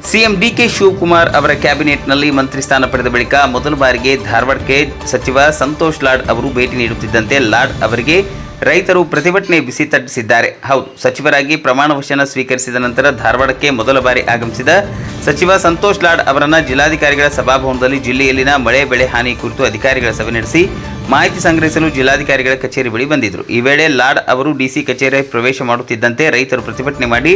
CM DK Shivakumar ಅವರ ಕ್ಯಾಬಿನೆಟ್ನಲ್ಲಿ ಮಂತ್ರಿ ಸ್ಥಾನ ಪಡೆದ ಬಳಿಕ ಮೊದಲ ಬಾರಿಗೆ ಧಾರವಾಡಕ್ಕೆ ಸಚಿವ ಸಂತೋಷ್ ಲಾಡ್ ಅವರು ಭೇಟಿ ನೀಡುತ್ತಿದ್ದಂತೆ ಲಾಡ್ ಅವರಿಗೆ ರೈತರು ಪ್ರತಿಭಟನೆ ಬಿಸಿ ತಟ್ಟಿಸಿದ್ದಾರೆ. ಹೌದು, ಸಚಿವರಾಗಿ ಪ್ರಮಾಣ ವಚನ ಸ್ವೀಕರಿಸಿದ ನಂತರ ಧಾರವಾಡಕ್ಕೆ ಮೊದಲ ಬಾರಿ ಆಗಮಿಸಿದ ಸಚಿವ ಸಂತೋಷ್ ಲಾಡ್ ಅವರನ್ನು ಜಿಲ್ಲಾಧಿಕಾರಿಗಳ ಸಭಾಭವನದಲ್ಲಿ ಜಿಲ್ಲೆಯಲ್ಲಿನ ಮಳೆ ಬೆಳೆ ಹಾನಿ ಕುರಿತು ಅಧಿಕಾರಿಗಳ ಸಭೆ ನಡೆಸಿ ಮಾಹಿತಿ ಸಂಗ್ರಹಿಸಲು ಜಿಲ್ಲಾಧಿಕಾರಿಗಳ ಕಚೇರಿ ಬಳಿ ಬಂದಿದ್ದರು. ಈ ವೇಳೆ ಲಾಡ್ ಅವರು ಡಿಸಿ ಕಚೇರಿ ಪ್ರವೇಶ ಮಾಡುತ್ತಿದ್ದಂತೆ ರೈತರು ಪ್ರತಿಭಟನೆ ಮಾಡಿ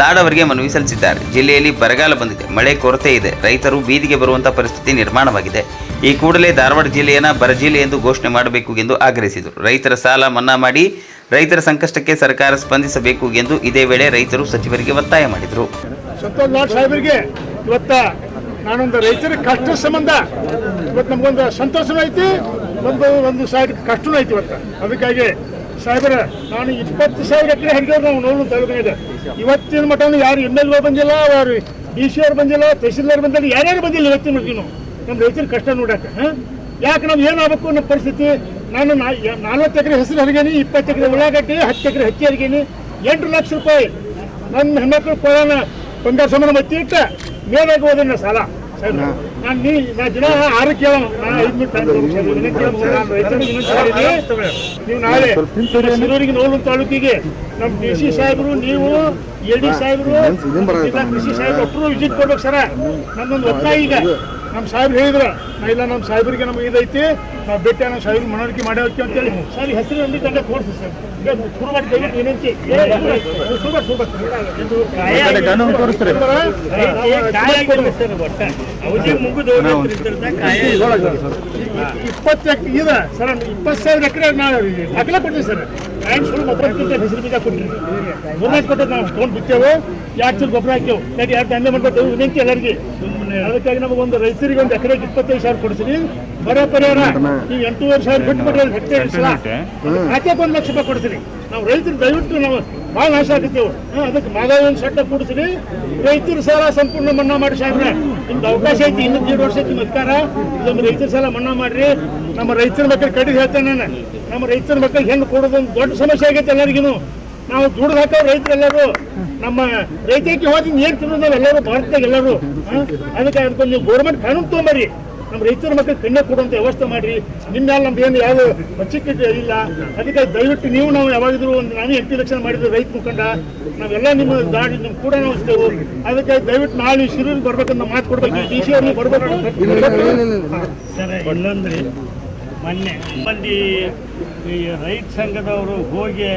ಲಾಡ್ ಅವರಿಗೆ ಮನವಿ ಸಲ್ಲಿಸಿದ್ದಾರೆ. ಜಿಲ್ಲೆಯಲ್ಲಿ ಬರಗಾಲ ಬಂದಿದೆ, ಮಳೆ ಕೊರತೆ ಇದೆ, ರೈತರು ಬೀದಿಗೆ ಬರುವಂತಹ ಪರಿಸ್ಥಿತಿ ನಿರ್ಮಾಣವಾಗಿದೆ. ಈ ಕೂಡಲೇ ಧಾರವಾಡ ಜಿಲ್ಲೆಯನ್ನು ಬರ ಜಿಲ್ಲೆ ಎಂದು ಘೋಷಣೆ ಮಾಡಬೇಕು ಎಂದು ಆಗ್ರಹಿಸಿದರು. ರೈತರ ಸಾಲ ಮನ್ನಾ ಮಾಡಿ ರೈತರ ಸಂಕಷ್ಟಕ್ಕೆ ಸರ್ಕಾರ ಸ್ಪಂದಿಸಬೇಕು ಎಂದು ಇದೇ ವೇಳೆ ರೈತರು ಸಚಿವರಿಗೆ ಒತ್ತಾಯ ಮಾಡಿದರು. ಸಂತೋಷ್ ಲಾಡ್ ಸಾಹೇಬರಿಗೆ ಇವತ್ತ ನಾನೊಂದು ರೈತರ ಕಷ್ಟ ಸಂಬಂಧ ಇವತ್ತು ನಮಗೊಂದು ಸಂತೋಷನೂ ಐತಿ, ಒಂದು ಸಾವಿರ ಕಷ್ಟನೂ ಐತಿ ಇವತ್ತು. ಅದಕ್ಕಾಗಿ ಸಾಹೇಬರ ನಾನು 20,000 ಎಕರೆ ಹರಿದವ್ರು ನಾವು ನೋಡು ತಾಲೂಕಿನಾಗ ಇವತ್ತಿನ ಮಟ್ಟವನ್ನು ಯಾರು MLA ಬಂದಿಲ್ಲ, ಯಾರು DC ಅವ್ರು ಬಂದಿಲ್ಲ, ತಹಸೀಲ್ದಾರ್ ಬಂದಿಲ್ಲ, ಯಾರ್ಯಾರು ಬಂದಿಲ್ಲ ಇವತ್ತಿನ ಮಟ್ಟಿಗೆ ನಮ್ಮ ರೈತರ ಕಷ್ಟ ನೋಡಕ್ಕೆ. ಯಾಕೆ ನಾವು ಏನಾಗಬೇಕು ಅನ್ನೋ ಪರಿಸ್ಥಿತಿ. ನಾನು 40 ಎಕರೆ ಹೆಸರು ಹರಿಗೇನಿ, 20 ಎಕರೆ ಉಳ್ಳಾಗಡ್ಡಿ, 10 ಎಕರೆ ಹತ್ತಿ ಹರಿಗೇನಿ, 8 ಲಕ್ಷ ರೂಪಾಯಿ ನನ್ನ ಹೆಣ್ಮಕ್ಳು ಕೊಡೋಣ ಬಂಗಾರ ಸಮಾನ ಮತ್ತಿ ಇಟ್ಟ ಮೇಲಾಗಿ ಹೋದ ಸಾಲ. ನಾನು ದಿನ 6 ಕೇಳೋಣ, ನಾನು 5 ಮಿನಿಟ್ ನೀವು ನಾಳೆ ಶಿರೂರಿಗೆ ನೋಡು ತಾಲೂಕಿಗೆ ನಮ್ಮ DC ಸಾಹೇಬರು, ನೀವು AD ಸಾಹೇಬರು, ಕೃಷಿ ಸಾಹೇಬರು ಒಟ್ಟರು ವಿಸಿಟ್ ಕೊಡ್ಬೇಕು ಸರ. ನನ್ನೊಂದು ಒತ್ತಾಯ ಈಗ ನಮ್ಮ ಸಾಹೇಬ್ರು ಹೇಳಿದ್ರು, ಇಲ್ಲ ನಮ್ಮ ಸಾಹೇಬರಿಗೆ ನಮಗೆ ಇದೈತಿ, ನಾವು ಭೇಟಿ ನಮ್ಮ ಸಾಹೇಬ್ರಿಗೆ ಮನವರಿಕೆ ಮಾಡ್ಯಾವಕ್ಕೆ ಅಂತೇಳಿ ಸರ್ ಹೆಸರು ನಂಬಿ ತಂಡ ತೋರಿಸಿ ಸರ್ ಶುರು ಮಾಡಿ ದಯವಿಟ್ಟು ವಿನಂತಿ. 20,000 ಎಕರೆ ನಾವು ದಾಖಲೆ ಕೊಡ್ತೀವಿ ಸರ್. ಬ್ಯಾಂಕ್ ಶುರು ಹೆಸರು ಬೀಜ ಕೊಟ್ಟಿರಿ, ಗೌರ್ಮೆಂಟ್ ಕೊಟ್ಟದ್ದು ನಾವು ತೊಗೊಂಡು ಬಿತ್ತೇವೆ, 2 ಚೀಲ ಗೊಬ್ಬರ ಹಾಕ್ತೇವೆ, 2 ದಂಧೆ ಮಾಡ್ಕೊತೇವೆ ವಿನಂತಿ ಎಲ್ಲರಿಗೆ. ಅದಕ್ಕಾಗಿ ನಮಗೊಂದು ರೈತರಿಗೆ ಒಂದು ಎಕರೆಗೆ 25,000 ಕೊಡ್ತೀರಿ. ಬರೋ ಪರಿಹಾರ ನೀವು 8,500 ಬಿಟ್ಬಿಟ್ರೆ ಹೆಕ್ಟೇರ್ ಖಾತೆಗೆ 1 ಲಕ್ಷ ರೂಪಾಯಿ ಕೊಡ್ತೀರಿ. ನಾವು ರೈತರು ದಯವಿಟ್ಟು ನಾವು ಭಾಳ ನಾಶ ಆಗುತ್ತೇವೆ. ಅದಕ್ಕೆ ಮಾಗಾವನ್ ಸಟ್ಟ ಕೊಡ್ತೀರಿ. ರೈತರ ಸಾಲ ಸಂಪೂರ್ಣ ಮನ್ನಾ ಮಾಡಿ ಸಾಹೇಬ್ರೆ, ನಿಮ್ದು ಅವಕಾಶ ಐತಿ, ಇನ್ನೂ 2 ವರ್ಷ ಐತಿ ಅಧಿಕಾರ. ಇದೊಂದು ರೈತರ ಸಾಲ ಮನ್ನಾ ಮಾಡಿರಿ. ನಮ್ಮ ರೈತರ ಮಕ್ಕಳು ಕಡಿದು ಹೇಳ್ತೇನೆ ನಾನು, ನಮ್ಮ ರೈತರ ಮಕ್ಕಳಿಗೆ ಹೆಂಗೆ ಕೊಡೋದೊಂದು ದೊಡ್ಡ ಸಮಸ್ಯೆ ಆಗೈತೆ ಎಲ್ಲರಿಗೂ. ನಾವು ದುಡ್ದು ಹಾಕೋ ರೈತರೆಲ್ಲರೂ ನಮ್ಮ ರೈತಕ್ಕೆ ಹೋದಿಂದ ಏನು ತಿನ್ನೋದು ಎಲ್ಲರೂ ಭಾರತದಾಗ ಎಲ್ಲರೂ. ಅದಕ್ಕೆ ಅದಕ್ಕೊಂದು ನೀವು ಗೌರ್ಮೆಂಟ್ ಕಾನೂನು ತೊಗೊಂಬರಿ, ನಮ್ಮ ರೈತರ ಮಕ್ಕಳಿಗೆ ಕನ್ಯಾ ಕೊಡುವಂಥ ವ್ಯವಸ್ಥೆ ಮಾಡಿರಿ. ನಿಮ್ಮ ನಮ್ದು ಏನು ಯಾವ ಬಚ್ಚಿಕೆ ಇಲ್ಲ. ಅದಕ್ಕೆ ದಯವಿಟ್ಟು ನೀವು ನಾವು ಯಾವಾಗಿದ್ರು ಒಂದು ನಾನು MP ಎಲೆಕ್ಷನ್ ಮಾಡಿದ್ರು ರೈತ ಮುಖಂಡ, ನಾವೆಲ್ಲ ನಿಮ್ಮ ದಾಡಿ ನಿಮ್ಮ ಕೂಡ ನಾವು ಇರ್ತೇವೆ. ಅದಕ್ಕೆ ದಯವಿಟ್ಟು ನಾಳೆ ಶಿರೂರಿಗೆ ಬರ್ಬೇಕಂತ ಮಾತು ಕೊಡ್ಬೇಕು, DC ಅವ್ರಿಗೆ ಬರ್ಬೇಕು ಸರ್. ಇನ್ನೊಂದ್ರಿ ಮೊನ್ನೆ ಮಂದಿ ಈ ರೈತ ಸಂಘದವರು ಹೋಗಿ